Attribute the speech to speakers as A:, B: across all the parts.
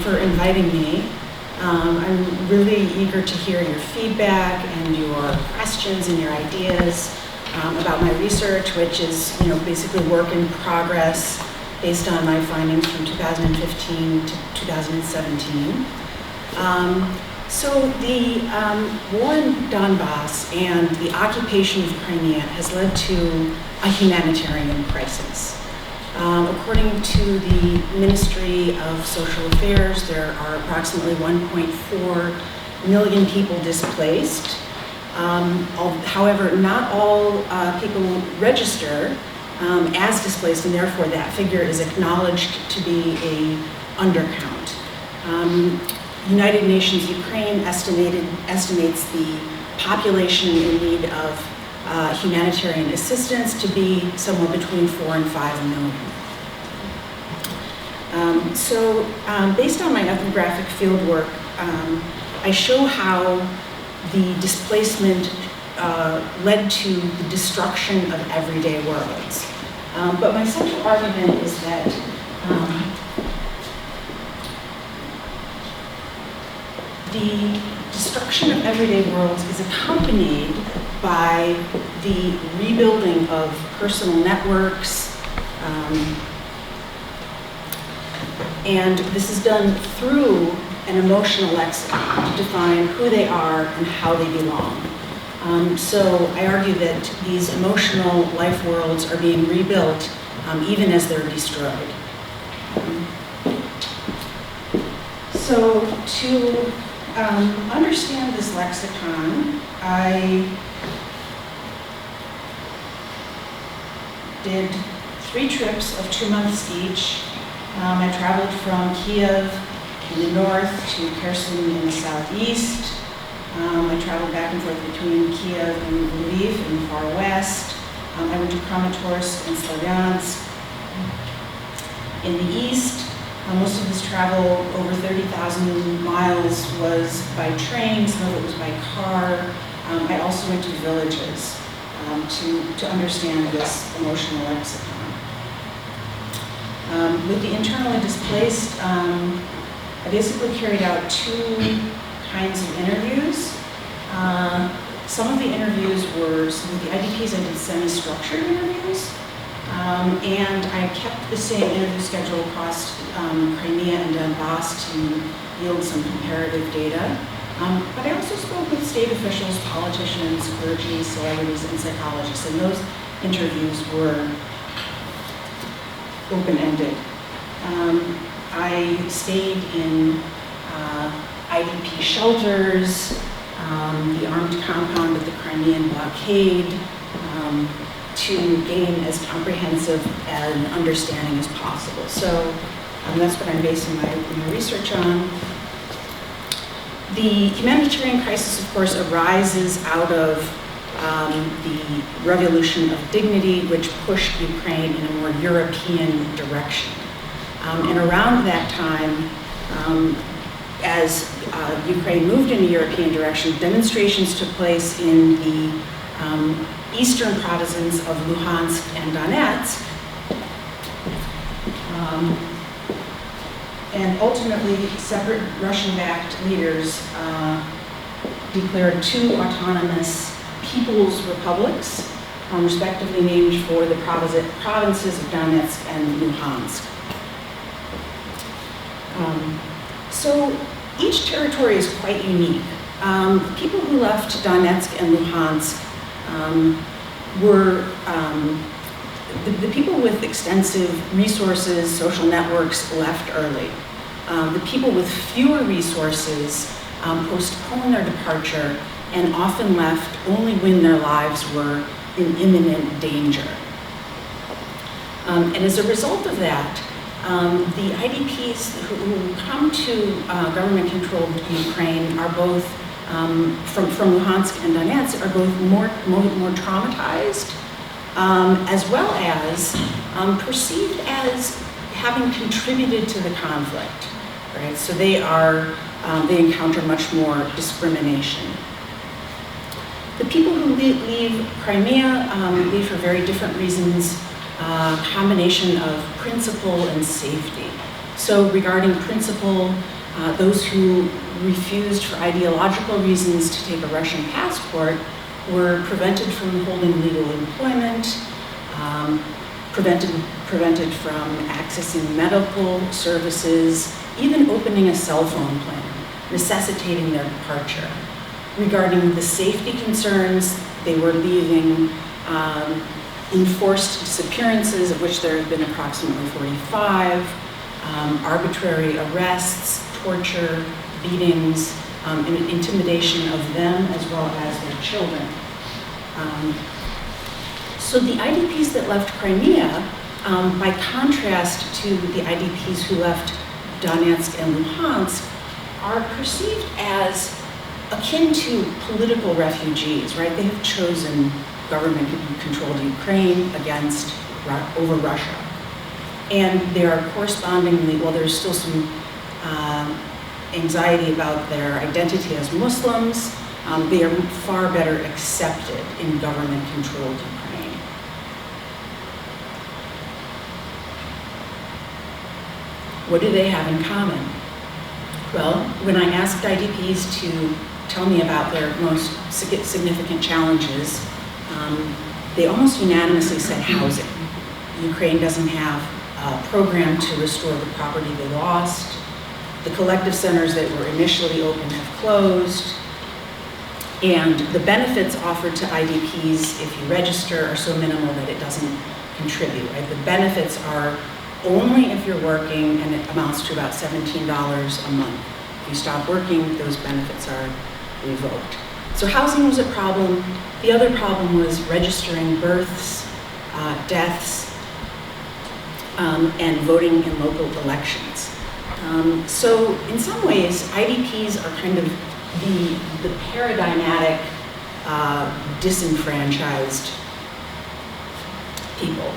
A: for inviting me. I'm really eager to hear your feedback and your questions and your ideas about my research, which is, basically work in progress based on my findings from 2015 to 2017. So the war in Donbass and the occupation of Crimea has led to a humanitarian crisis. According to the Ministry of Social Affairs, there are approximately 1.4 million people displaced. However, not all people register as displaced, and therefore that figure is acknowledged to be an undercount. United Nations Ukraine estimates the population in need of humanitarian assistance to be somewhere between 4 and 5 million. Based on my ethnographic fieldwork, I show how the displacement led to the destruction of everyday worlds. But my central argument is that the destruction of everyday worlds is accompanied by the rebuilding of personal networks, and this is done through an emotional lexicon to define who they are and how they belong. So I argue that these emotional life worlds are being rebuilt even as they're destroyed. So to understand this lexicon, I did 3 trips of 2 months each. I traveled from Kiev in the north to Kyrgyzstan in the southeast. I traveled back and forth between Kiev and Lviv in the far west. I went to Kramatorsk and Slavyansk in the east. Most of this travel, over 30,000 miles, was by train, some of it was by car. I also went to villages to understand this emotional lexicon. With the internally displaced, I basically carried out 2 kinds of interviews. Some of the interviews were, some of the IDPs I did semi-structured interviews, and I kept the same interview schedule across Crimea and Donbass to yield some comparative data. But I also spoke with state officials, politicians, clergy, celebrities, and psychologists, and those interviews were open-ended. I stayed in IDP shelters, the armed compound of the Crimean blockade, to gain as comprehensive an understanding as possible. So that's what I'm basing my research on. The humanitarian crisis, of course, arises out of the revolution of dignity, which pushed Ukraine in a more European direction. And around that time, as Ukraine moved in a European direction, demonstrations took place in the eastern provinces of Luhansk and Donetsk. And ultimately, separate Russian-backed leaders declared 2 autonomous people's republics, respectively named for the provinces of Donetsk and Luhansk. So each territory is quite unique. The people who left Donetsk and Luhansk were the people with extensive resources, social networks left early. The people with fewer resources postponed their departure and often left only when their lives were in imminent danger. And as a result of that, the IDPs who come to government-controlled Ukraine are both, from Luhansk and Donetsk, are both more traumatized, as well as perceived as having contributed to the conflict, right? So they encounter much more discrimination. The people who leave Crimea leave for very different reasons, combination of principle and safety. So regarding principle, those who refused for ideological reasons to take a Russian passport were prevented from holding legal employment, prevented from accessing medical services, even opening a cell phone plan, necessitating their departure. Regarding the safety concerns, they were leaving enforced disappearances, of which there have been approximately 45, arbitrary arrests, torture, beatings, and intimidation of them as well as their children. So the IDPs that left Crimea, by contrast to the IDPs who left Donetsk and Luhansk, are perceived as akin to political refugees, right? They have chosen government-controlled Ukraine over Russia. And they are correspondingly, while there's still some anxiety about their identity as Muslims, they are far better accepted in government-controlled Ukraine. What do they have in common? Well, when I asked IDPs to tell me about their most significant challenges, they almost unanimously said housing. Ukraine doesn't have a program to restore the property they lost. The collective centers that were initially open have closed. And the benefits offered to IDPs if you register are so minimal that it doesn't contribute, right? The benefits are only if you're working, and it amounts to about $17 a month. If you stop working, those benefits are revoked. So housing was a problem. The other problem was registering births, deaths, and voting in local elections. So in some ways, IDPs are kind of the paradigmatic disenfranchised people.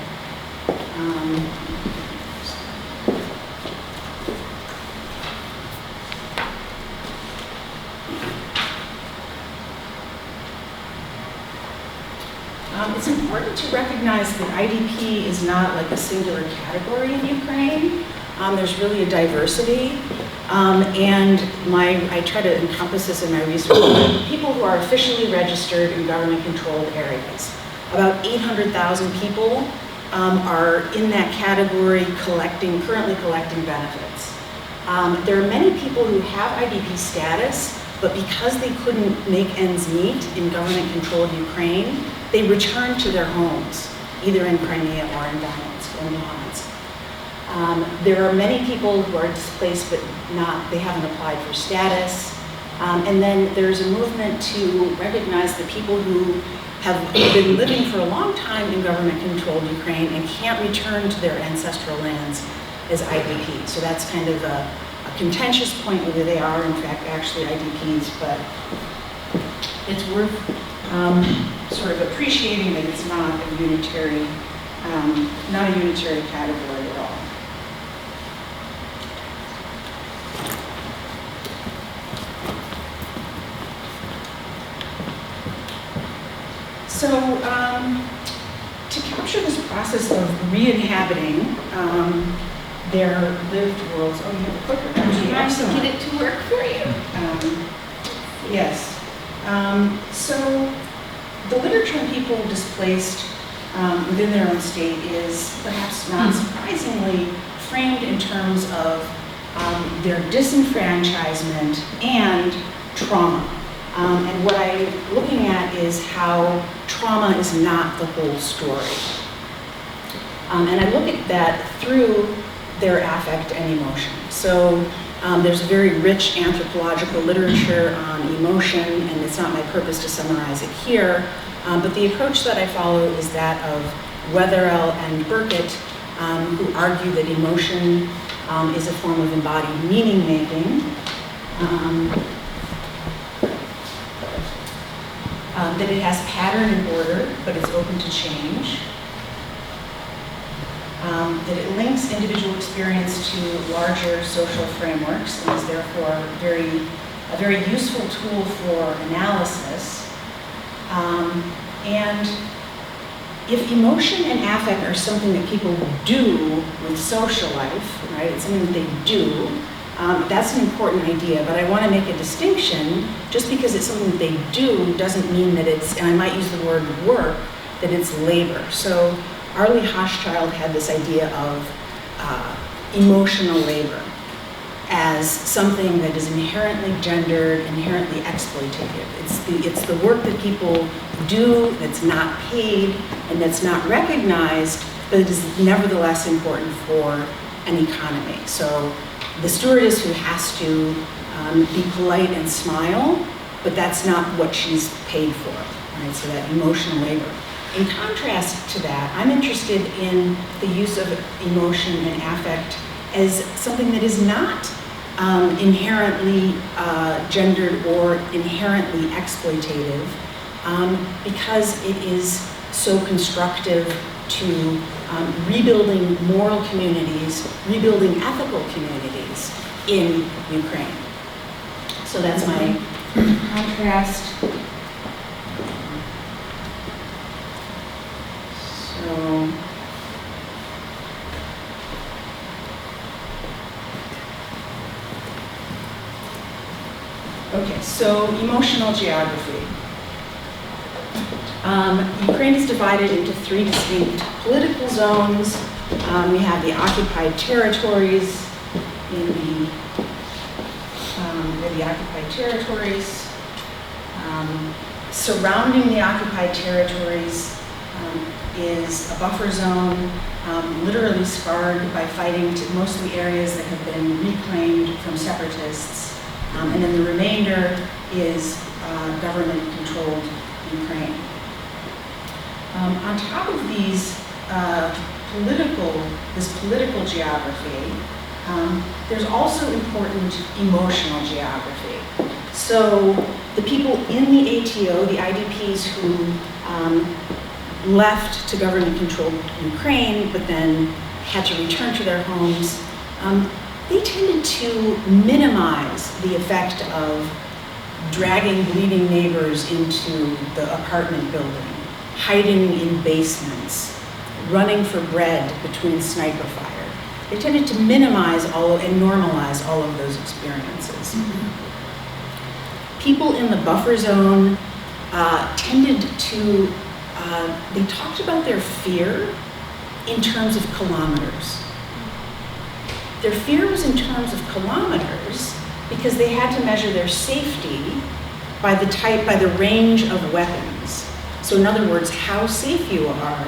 A: It's important to recognize that IDP is not like a singular category in Ukraine. There's really a diversity. And I try to encompass this in my research. People who are officially registered in government-controlled areas. About 800,000 people are in that category currently collecting benefits. There are many people who have IDP status, but because they couldn't make ends meet in government-controlled Ukraine, they returned to their homes, either in Crimea or in Donetsk or Luhansk. There are many people who are displaced, but they haven't applied for status. And then there's a movement to recognize the people who have been living for a long time in government-controlled Ukraine and can't return to their ancestral lands as IDPs. So that's kind of a contentious point whether they are in fact actually IDPs, but it's worth sort of appreciating that it's not a unitary category at all. So to capture this process of re-inhabiting their lived worlds, oh, you have a clicker.
B: I'm trying to get it to work for you.
A: Yes. So the literature on people displaced within their own state is perhaps not surprisingly framed in terms of their disenfranchisement and trauma. And what I'm looking at is how trauma is not the whole story. And I look at that through their affect and emotion. So there's a very rich anthropological literature on emotion, and it's not my purpose to summarize it here, but the approach that I follow is that of Wetherell and Burkett, who argue that emotion is a form of embodied meaning-making, that it has pattern and order, but it's open to change, that it links individual experience to larger social frameworks and is therefore a very useful tool for analysis. And if emotion and affect are something that people do with social life, right, it's something that they do, that's an important idea, but I want to make a distinction. Just because it's something that they do doesn't mean that it's, and I might use the word work, that it's labor. So Arlie Hochschild had this idea of emotional labor as something that is inherently gendered, inherently exploitative. It's the work that people do that's not paid and that's not recognized, but it is nevertheless important for an economy. So the stewardess who has to be polite and smile, but that's not what she's paid for, right? So that emotional labor. In contrast to that, I'm interested in the use of emotion and affect as something that is not inherently gendered or inherently exploitative, because it is so constructive to rebuilding moral communities, rebuilding ethical communities in Ukraine. So that's my contrast. So emotional geography. Ukraine is divided into 3 distinct political zones. We have the occupied territories surrounding the occupied territories is a buffer zone, literally scarred by fighting to mostly areas that have been reclaimed from separatists. And then the remainder is government-controlled Ukraine. On top of these political geography, there's also important emotional geography. So the people in the ATO, the IDPs who left to government-controlled Ukraine, but then had to return to their homes, they tended to minimize the effect of dragging bleeding neighbors into the apartment building, hiding in basements, running for bread between sniper fire. They tended to minimize and normalize all of those experiences. Mm-hmm. People in the buffer zone tended to, they talked about their fear in terms of kilometers. Their fear was in terms of kilometers because they had to measure their safety by the range of weapons. So in other words, how safe you are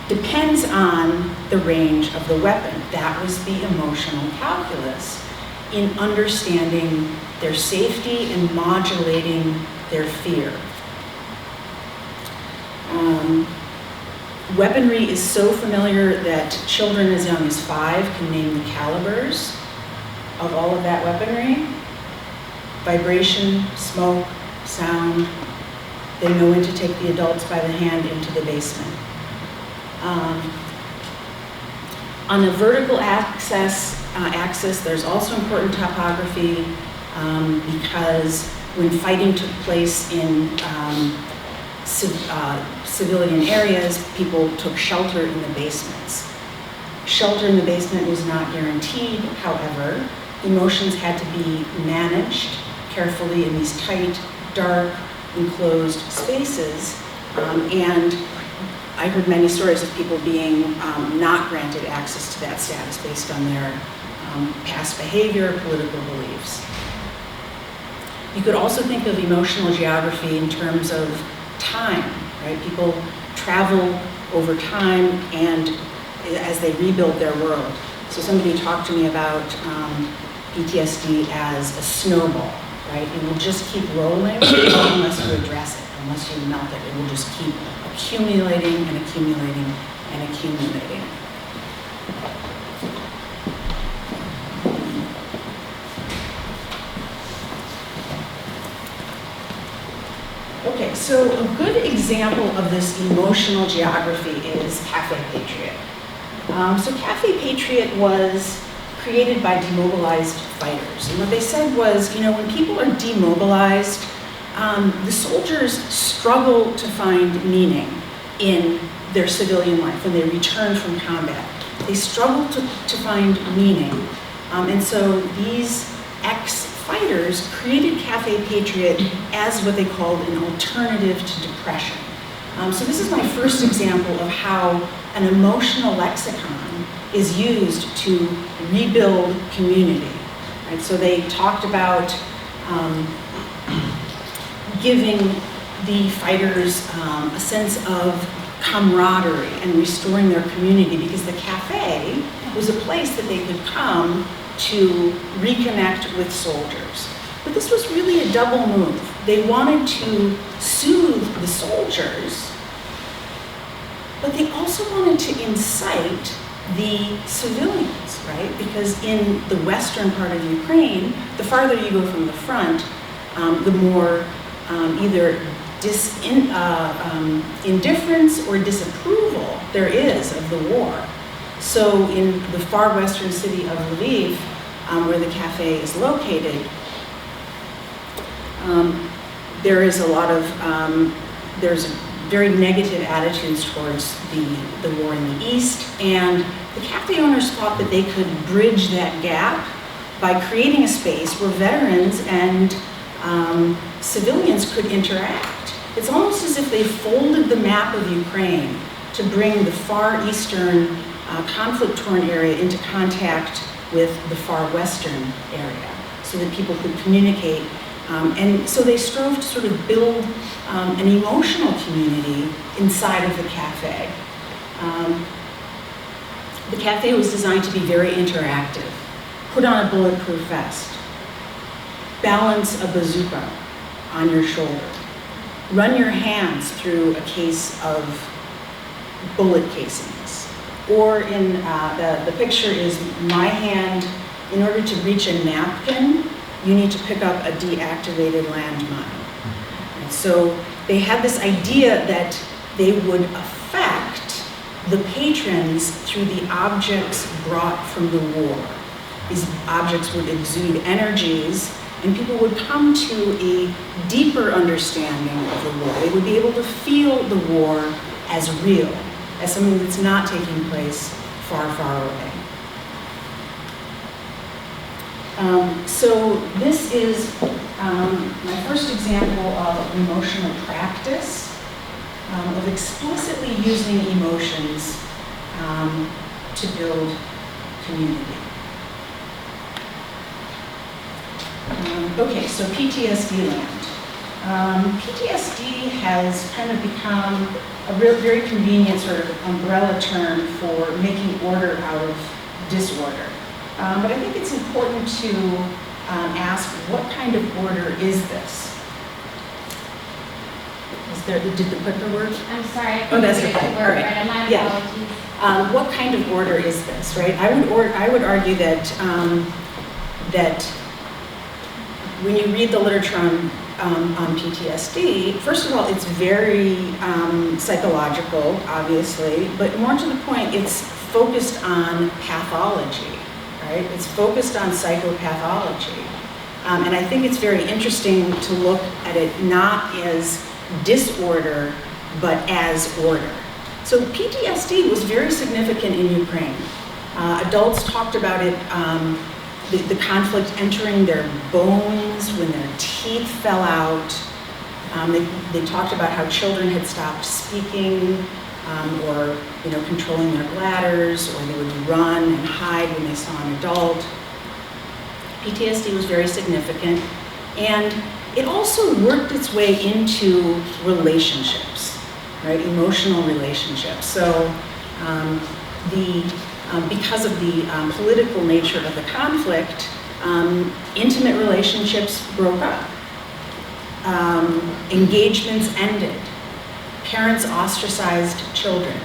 A: depends on the range of the weapon. That was the emotional calculus in understanding their safety and modulating their fear. Weaponry is so familiar that children as young as 5 can name the calibers of all of that weaponry. Vibration, smoke, sound. They know when to take the adults by the hand into the basement. On the vertical axis, there's also important topography because when fighting took place in civilian areas, people took shelter in the basements. Shelter in the basement was not guaranteed, however. Emotions had to be managed carefully in these tight, dark, enclosed spaces. And I heard many stories of people being not granted access to that status based on their past behavior, political beliefs. You could also think of emotional geography in terms of time, right? People travel over time and as they rebuild their world. So somebody talked to me about PTSD as a snowball, right? It will just keep rolling unless you address it, unless you melt it. It will just keep accumulating and accumulating and accumulating. Okay, so a good example of this emotional geography is Café Patriot. So Café Patriot was created by demobilized fighters. And what they said was, when people are demobilized, the soldiers struggle to find meaning in their civilian life when they return from combat. They struggle to find meaning. And so these ex-fighters created Café Patriot as what they called an alternative to depression. So this is my first example of how an emotional lexicon is used to rebuild community. Right? So they talked about giving the fighters a sense of camaraderie and restoring their community, because the cafe was a place that they could come to reconnect with soldiers. But this was really a double move. They wanted to soothe the soldiers, but they also wanted to incite the civilians, right? Because in the western part of Ukraine, the farther you go from the front, the more either indifference or disapproval there is of the war. So in the far western city of Lviv, where the cafe is located, there is a lot of, there's very negative attitudes towards the war in the East, and the cafe owners thought that they could bridge that gap by creating a space where veterans and civilians could interact. It's almost as if they folded the map of Ukraine to bring the far eastern conflict-torn area into contact with the far western area so that people could communicate. And so they strove to sort of build an emotional community inside of the cafe. The cafe was designed to be very interactive. Put on a bulletproof vest. Balance a bazooka on your shoulder. Run your hands through a case of bullet casings. Or in the picture is my hand, in order to reach a napkin, you need to pick up a deactivated landmine. And so they had this idea that they would affect the patrons through the objects brought from the war. These objects would exude energies, and people would come to a deeper understanding of the war. They would be able to feel the war as real, as something that's not taking place far, far away. So this is my first example of emotional practice, of explicitly using emotions to build community. Okay, so PTSD land. PTSD has kind of become a very convenient sort of umbrella term for making order out of disorder. But I think it's important to ask, what kind of order is this? Did the clicker work?
B: I'm sorry.
A: Oh, that's okay. All right.
B: Right. My
A: Yeah.
B: apologies.
A: What kind of order is this, right? I would argue that that when you read the literature on PTSD, first of all, it's very psychological, obviously, but more to the point, it's focused on pathology, right? It's focused on psychopathology. And I think it's very interesting to look at it not as disorder, but as order. So PTSD was very significant in Ukraine. Adults talked about it, the conflict entering their bones when their teeth fell out. They talked about how children had stopped speaking, or controlling their bladders, or they would run and hide when they saw an adult. PTSD was very significant, and it also worked its way into relationships, right? Emotional relationships. So because of the political nature of the conflict, intimate relationships broke up. Engagements ended. Parents ostracized children.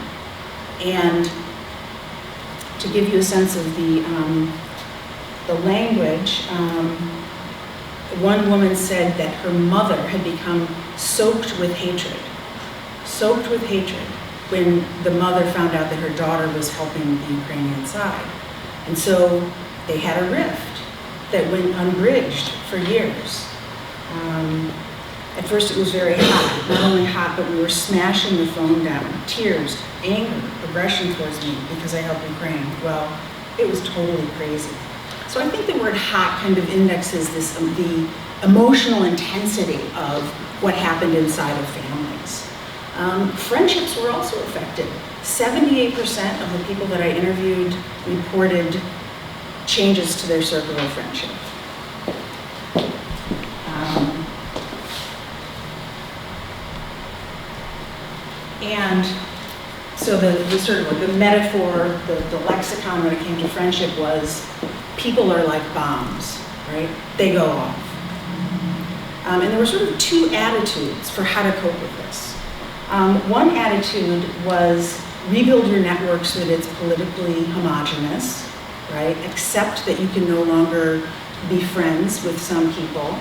A: And to give you a sense of the language, one woman said that her mother had become soaked with hatred when the mother found out that her daughter was helping the Ukrainian side. And so they had a rift that went unbridged for years. At first it was very hot, not only hot, but we were smashing the phone down. Tears, anger, aggression towards me because I helped Ukraine. Well, it was totally crazy. So I think the word hot kind of indexes this, the emotional intensity of what happened inside of families. Friendships were also affected. 78% of the people that I interviewed reported changes to their circle of friendship. And so the sort of like the metaphor, the lexicon when it came to friendship was people are like bombs, right? They go off. And there were sort of two attitudes for how to cope with this. One attitude was rebuild your network so that it's politically homogenous, right? Accept that you can no longer be friends with some people,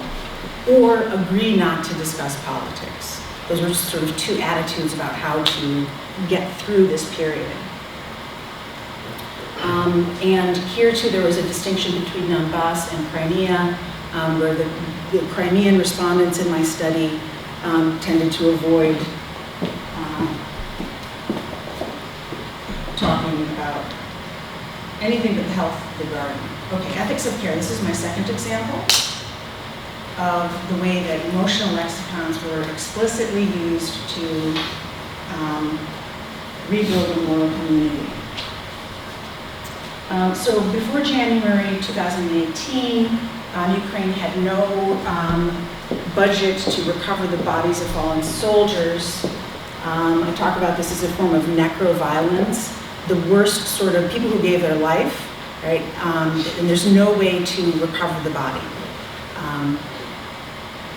A: or agree not to discuss politics. Those were sort of two attitudes about how to get through this period. And here too, there was a distinction between Donbass and Crimea, where the Crimean respondents in my study tended to avoid talking about anything but the health of the garden. Okay, ethics of care. This is my second example of the way that emotional lexicons were explicitly used to rebuild a moral community. So before January 2018, Ukraine had no budget to recover the bodies of fallen soldiers. I talk about this as a form of necro-violence, the worst sort of people who gave their life, right? And there's no way to recover the body.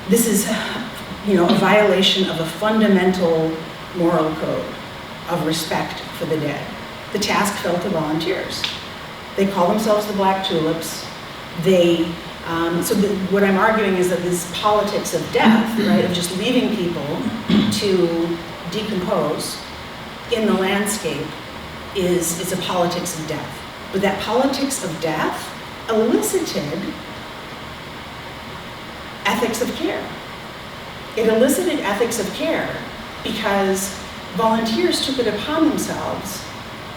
A: This is, a violation of a fundamental moral code of respect for the dead. The task fell to volunteers. They call themselves the Black Tulips. What I'm arguing is that this politics of death, right, of just leaving people to decompose in the landscape is a politics of death. But that politics of death elicited ethics of care. It elicited ethics of care because volunteers took it upon themselves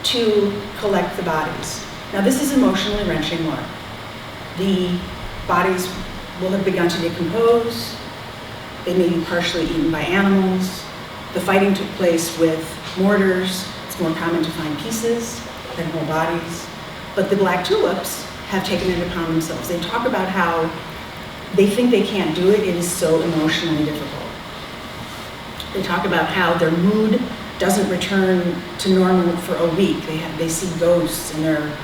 A: to collect the bodies. Now this is emotionally wrenching work. The bodies will have begun to decompose. They may be partially eaten by animals. The fighting took place with mortars. It's more common to find pieces than whole bodies. But the Black Tulips have taken it upon themselves. They talk about how they think they can't do it. It is so emotionally difficult. They talk about how their mood doesn't return to normal for a week. They see ghosts and they're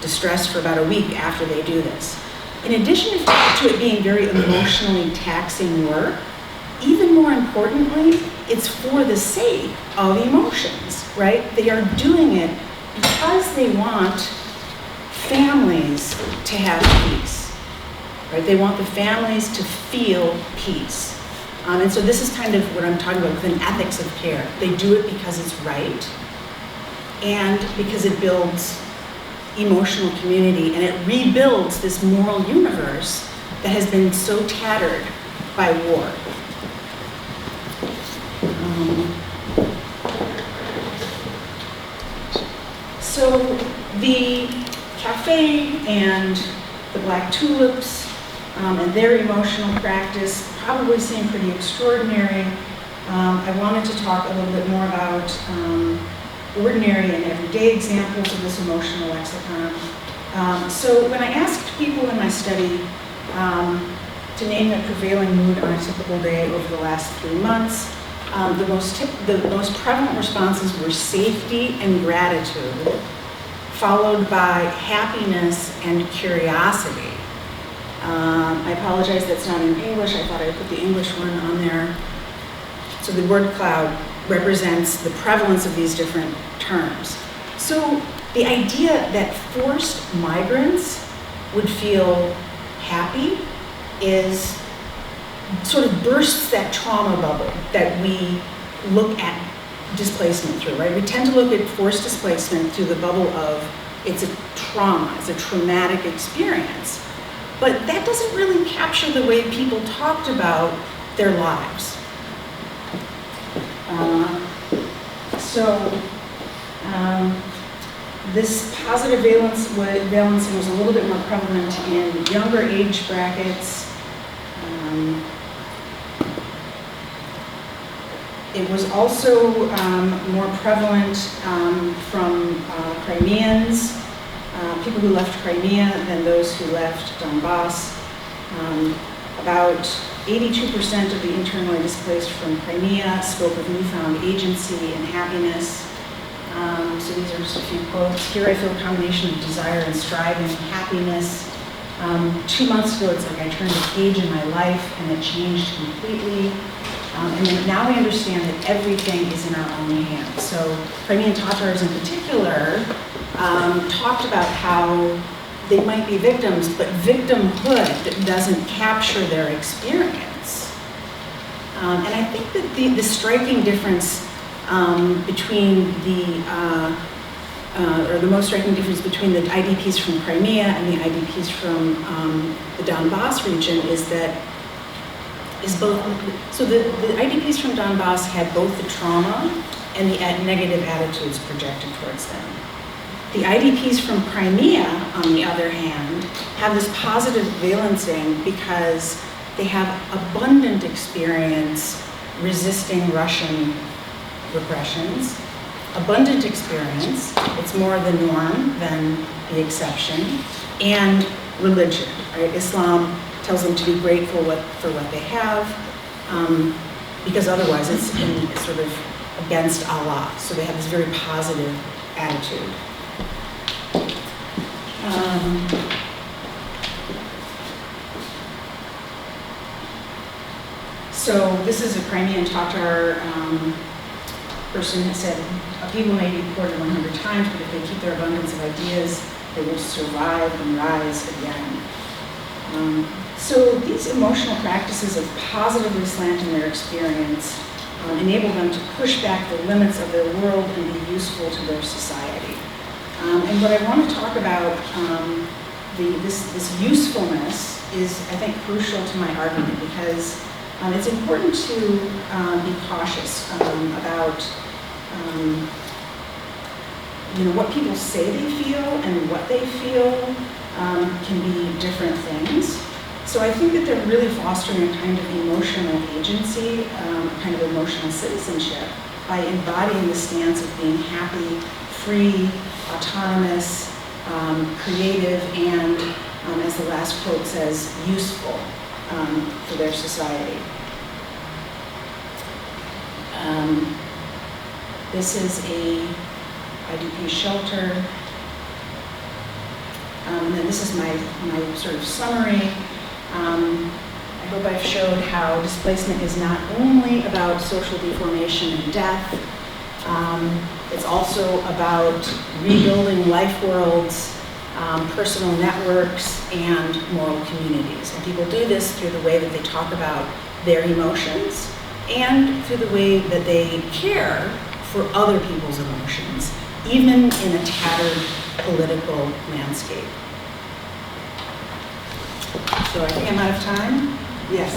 A: distressed for about a week after they do this. In addition to it being very emotionally taxing work, even more importantly, it's for the sake of emotions, right? They are doing it because they want families to have peace, right? They want the families to feel peace. And so this is kind of what I'm talking about with an ethics of care. They do it because it's right and because it builds emotional community and it rebuilds this moral universe that has been so tattered by war. So the cafe and the Black Tulips and their emotional practice probably seem pretty extraordinary. I wanted to talk a little bit more about ordinary and everyday examples of this emotional lexicon. So when I asked people in my study to name their prevailing mood on a typical day over the last 3 months, the most prevalent responses were safety and gratitude, followed by happiness and curiosity. I apologize, that's not in English. I thought I put the English one on there. So the word cloud represents the prevalence of these different terms. So the idea that forced migrants would feel happy is sort of bursts that trauma bubble that we look at displacement through, right? We tend to look at forced displacement through the bubble of it's a trauma, it's a traumatic experience. But that doesn't really capture the way people talked about their lives. This positive valencing was a little bit more prevalent in younger age brackets. It was also more prevalent from Crimeans, people who left Crimea than those who left Donbass. About 82% of the internally displaced from Crimea spoke of newfound agency and happiness. So these are just a few quotes. Here I feel a combination of desire and striving, happiness. 2 months ago, it's like I turned a page in my life and it changed completely. And then now we understand that everything is in our own hands. So Crimean Tatars in particular talked about how they might be victims, but victimhood doesn't capture their experience. And I think that the striking difference between the most striking difference between the IDPs from Crimea and the IDPs from the Donbass region is both, so the IDPs from Donbass had both the trauma and the negative attitudes projected towards them. The IDPs from Crimea, on the other hand, have this positive valencing because they have abundant experience resisting Russian repressions, abundant experience, it's more the norm than the exception, and religion, right? Islam tells them to be grateful for what they have, because otherwise it's sort of against Allah. So they have this very positive attitude. So this is a Crimean Tatar person that said, people may be deported 100 times, but if they keep their abundance of ideas, they will survive and rise again. So these emotional practices of positively slanting their experience enable them to push back the limits of their world and be useful to their society. And what I want to talk about, this usefulness is, I think, crucial to my argument because it's important to be cautious about what people say they feel and what they feel can be different things. So I think that they're really fostering a kind of emotional agency, kind of emotional citizenship by embodying the stance of being happy, free, autonomous, creative, and, as the last quote says, useful for their society. This is a IDP shelter. And then this is my sort of summary. I hope I've showed how displacement is not only about social deformation and death, it's also about rebuilding life worlds, personal networks, and moral communities. And people do this through the way that they talk about their emotions and through the way that they care for other people's emotions, even in a tattered political landscape. So I think I'm out of time. Yes.